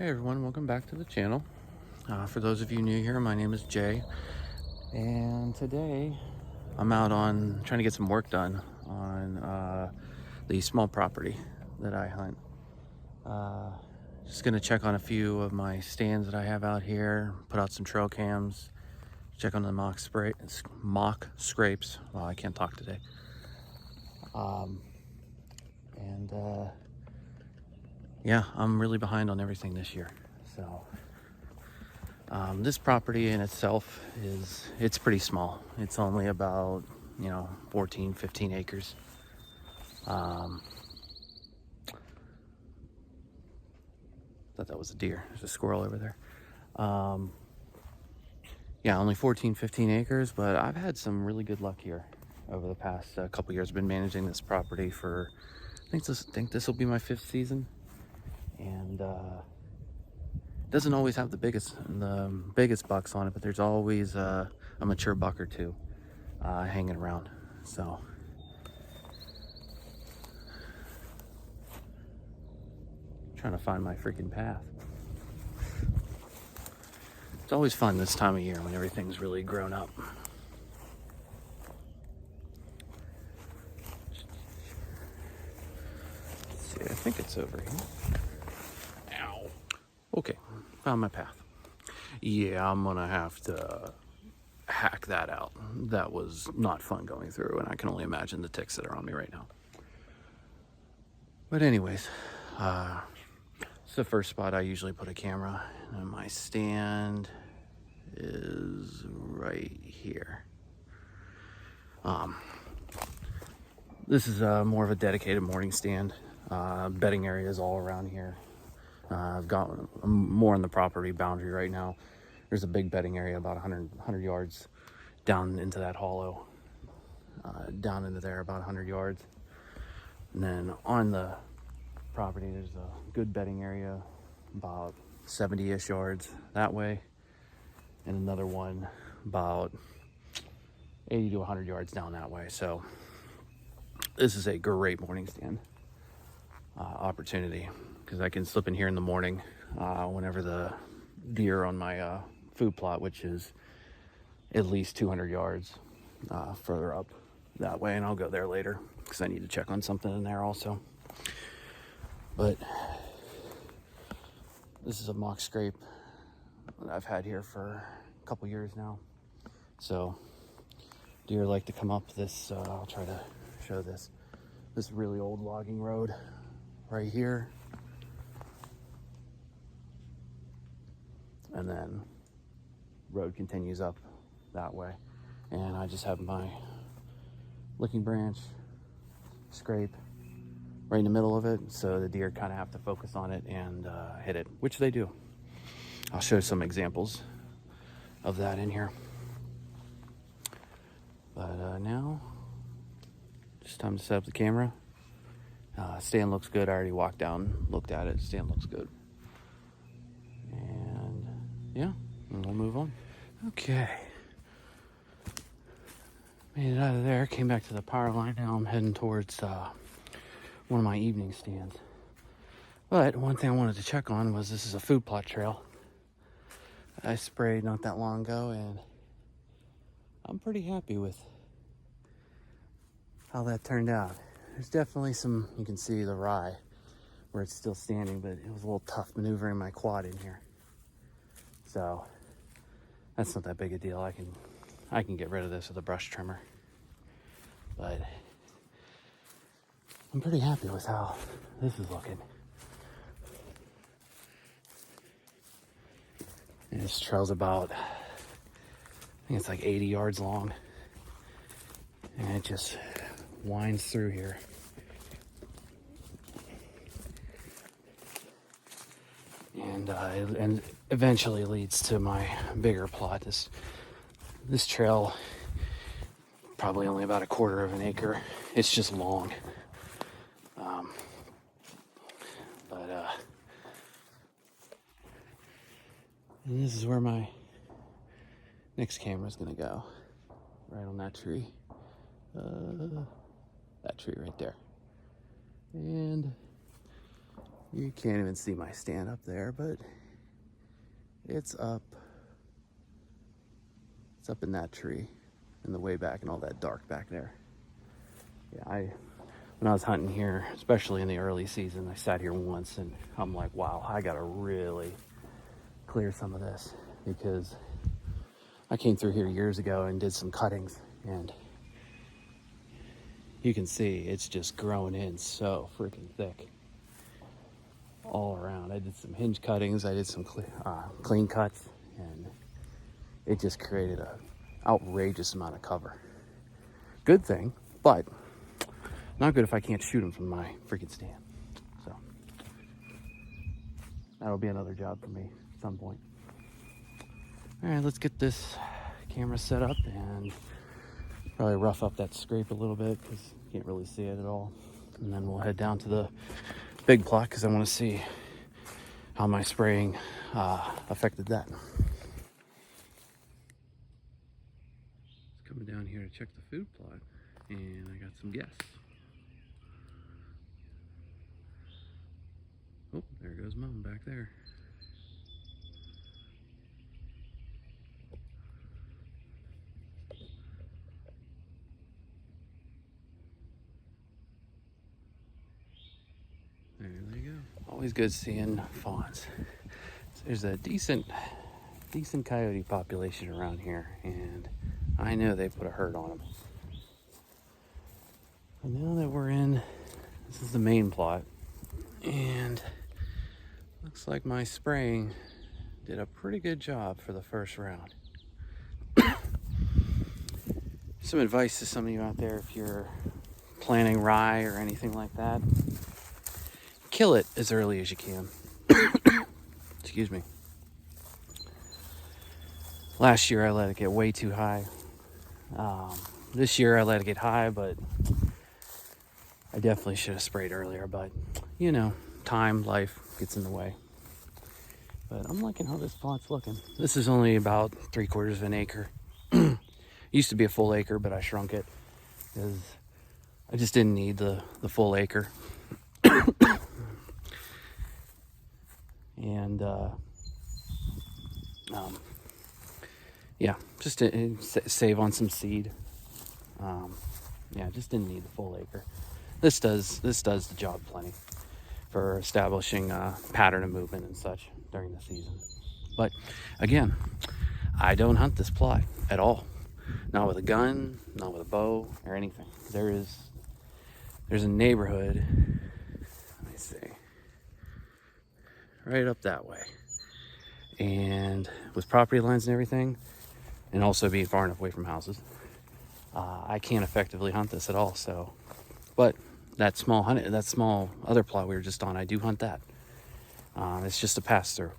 everyone, welcome back to the channel. For those of you new here, my name is Jay, and today I'm out on trying to get some work done on the small property that I hunt. Just gonna check on a few of my stands that I have out here, put out some trail cams, check on the mock scrapes. Well, I can't talk today. Yeah, I'm really behind on everything this year. So this property in itself it's pretty small. It's only about 14, 15 acres. Thought that was a deer. There's a squirrel over there. Yeah, only 14, 15 acres, but I've had some really good luck here over the past couple years. I've been managing this property for I think this will be my 5th season, and doesn't always have the biggest bucks on it, but there's always a mature buck or two hanging around. So trying to find my freaking path. It's always fun this time of year when everything's really grown up. Let's see, I think it's over here. Ow. Okay, found my path. Yeah, I'm gonna have to hack that out. That was not fun going through, and I can only imagine the ticks that are on me right now. But anyways, it's the first spot I usually put a camera, and my stand is right here. This is more of a dedicated morning stand. Bedding areas all around here. I've got more on the property boundary right now. There's a big bedding area about 100 yards down into that hollow. Down into there about 100 yards. And then on the property, there's a good bedding area about 70-ish yards that way. And another one about 80 to 100 yards down that way. So this is a great morning stand opportunity, because I can slip in here in the morning whenever the deer on my food plot, which is at least 200 yards further up that way, and I'll go there later because I need to check on something in there also. But this is a mock scrape that I've had here for a couple years now. So deer like to come up this, I'll try to show this really old logging road right here. And then road continues up that way. And I just have my licking branch scrape right in the middle of it, so the deer kind of have to focus on it and hit it, which they do. I'll show some examples of that in here. But now, just time to set up the camera. Stand looks good. I already walked down, looked at it. Stand looks good. And yeah, and we'll move on. Okay. Made it out of there, came back to the power line. Now I'm heading towards one of my evening stands. But one thing I wanted to check on was this is a food plot trail I sprayed not that long ago, and I'm pretty happy with how that turned out. There's definitely some, you can see the rye where it's still standing, but it was a little tough maneuvering my quad in here. So that's not that big a deal. I can get rid of this with a brush trimmer. But I'm pretty happy with how this is looking. And this trail's about, I think it's like 80 yards long. And it just winds through here. And eventually leads to my bigger plot. This trail, probably only about 1/4 of an acre. It's just long. And this is where my next camera is going to go. Right on that tree. That tree right there. And you can't even see my stand up there, but It's up. It's up in that tree, in the way back, and all that dark back there. Yeah, when I was hunting here, especially in the early season, I sat here once, and I'm like, wow, I gotta really clear some of this, because I came through here years ago and did some cuttings, and you can see it's just growing in so freaking thick all around. I did some hinge cuttings, I did some clean cuts, and it just created a outrageous amount of cover. Good thing, but not good if I can't shoot them from my freaking stand. So that'll be another job for me at some point. All right, let's get this camera set up and probably rough up that scrape a little bit because you can't really see it at all. And then we'll head down to the big plot because I want to see how my spraying affected that. Coming down here to check the food plot, and I got some guests. Oh, there goes Mom back there. There they go. Always good seeing fawns. So there's a decent coyote population around here, and I know they put a hurt on them. And now that we're in, this is the main plot, and looks like my spraying did a pretty good job for the first round. Some advice to some of you out there, if you're planting rye or anything like that, kill it as early as you can. Excuse me. Last year I let it get way too high. This year I let it get high, but I definitely should have sprayed earlier, but you know, time, life gets in the way. But I'm liking how this plot's looking. This is only about 3/4 of an acre. Used to be a full acre, but I shrunk it because I just didn't need the full acre. And yeah, just to save on some seed. Yeah, just didn't need the full acre. This does the job plenty for establishing a pattern of movement and such during the season. But again, I don't hunt this plot at all. Not with a gun, not with a bow or anything. There's a neighborhood, let me see, right up that way. And with property lines and everything, and also being far enough away from houses, I can't effectively hunt this at all. So, but that small other plot we were just on, I do hunt that. It's just a pass through.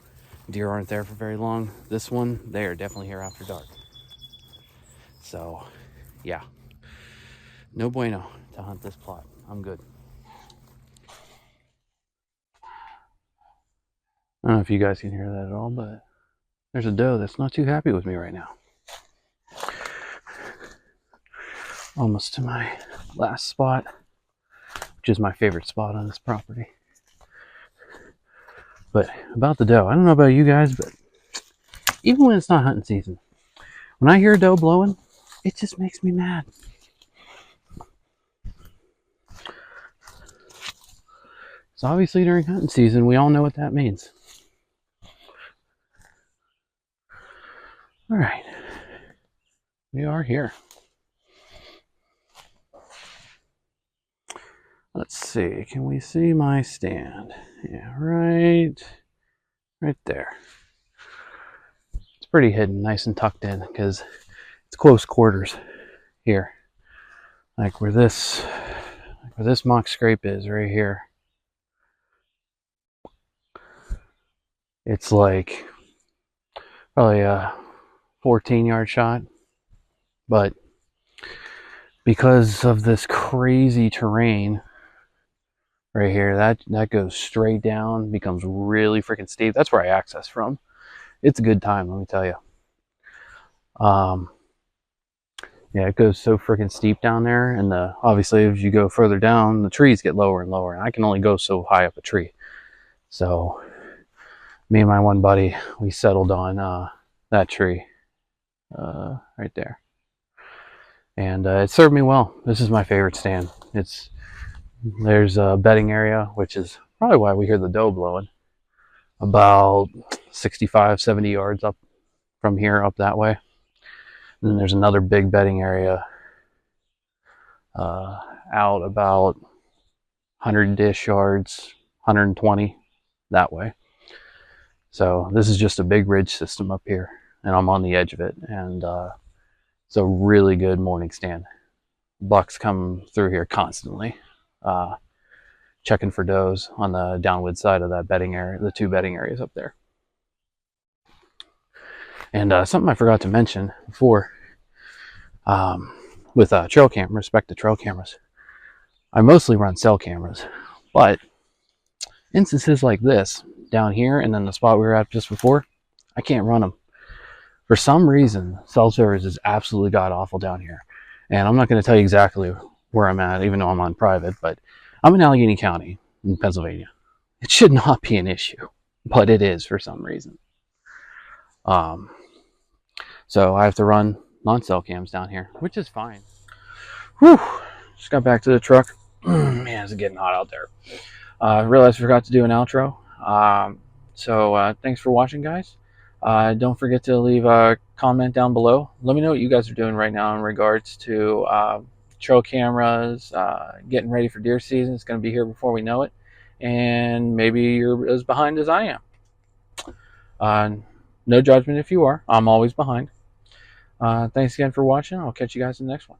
Deer aren't there for very long. This one, they are definitely here after dark. So, yeah, no bueno to hunt this plot. I'm good. I don't know if you guys can hear that at all, but there's a doe that's not too happy with me right now. Almost to my last spot, which is my favorite spot on this property. But about the doe, I don't know about you guys, but even when it's not hunting season, when I hear a doe blowing, it just makes me mad. So obviously during hunting season, we all know what that means. All right, we are here. Let's see, can we see my stand? Yeah, right there. It's pretty hidden, nice and tucked in, because it's close quarters here. Like where this mock scrape is right here. It's like probably a 14-yard shot, but because of this crazy terrain right here, that goes straight down, becomes really freaking steep. That's where I access from. It's a good time, let me tell you. Yeah, it goes so freaking steep down there, and obviously as you go further down, the trees get lower and lower, and I can only go so high up a tree. So Me and my one buddy, we settled on that tree right there, and it served me well. This is my favorite stand. There's a bedding area, which is probably why we hear the doe blowing, about 65, 70 yards up from here, up that way. And then there's another big bedding area out about 100-ish yards, 120 that way. So this is just a big ridge system up here, and I'm on the edge of it, and it's a really good morning stand. Bucks come through here constantly, checking for does on the downwind side of that bedding area, the two bedding areas up there. And something I forgot to mention before, with trail camera, respect to trail cameras, I mostly run cell cameras, but instances like this down here and then the spot we were at just before, I can't run them. For some reason, cell service is absolutely god awful down here. And I'm not going to tell you exactly where I'm at, even though I'm on private, but I'm in Allegheny County in Pennsylvania. It should not be an issue, but it is for some reason. So I have to run non-cell cams down here, which is fine. Whew, just got back to the truck. Man, it's getting hot out there. I realized I forgot to do an outro. So thanks for watching, guys. Don't forget to leave a comment down below. Let me know what you guys are doing right now in regards to trail cameras, getting ready for deer season. It's going to be here before we know it. And maybe you're as behind as I am. No judgment if you are. I'm always behind. Thanks again for watching. I'll catch you guys in the next one.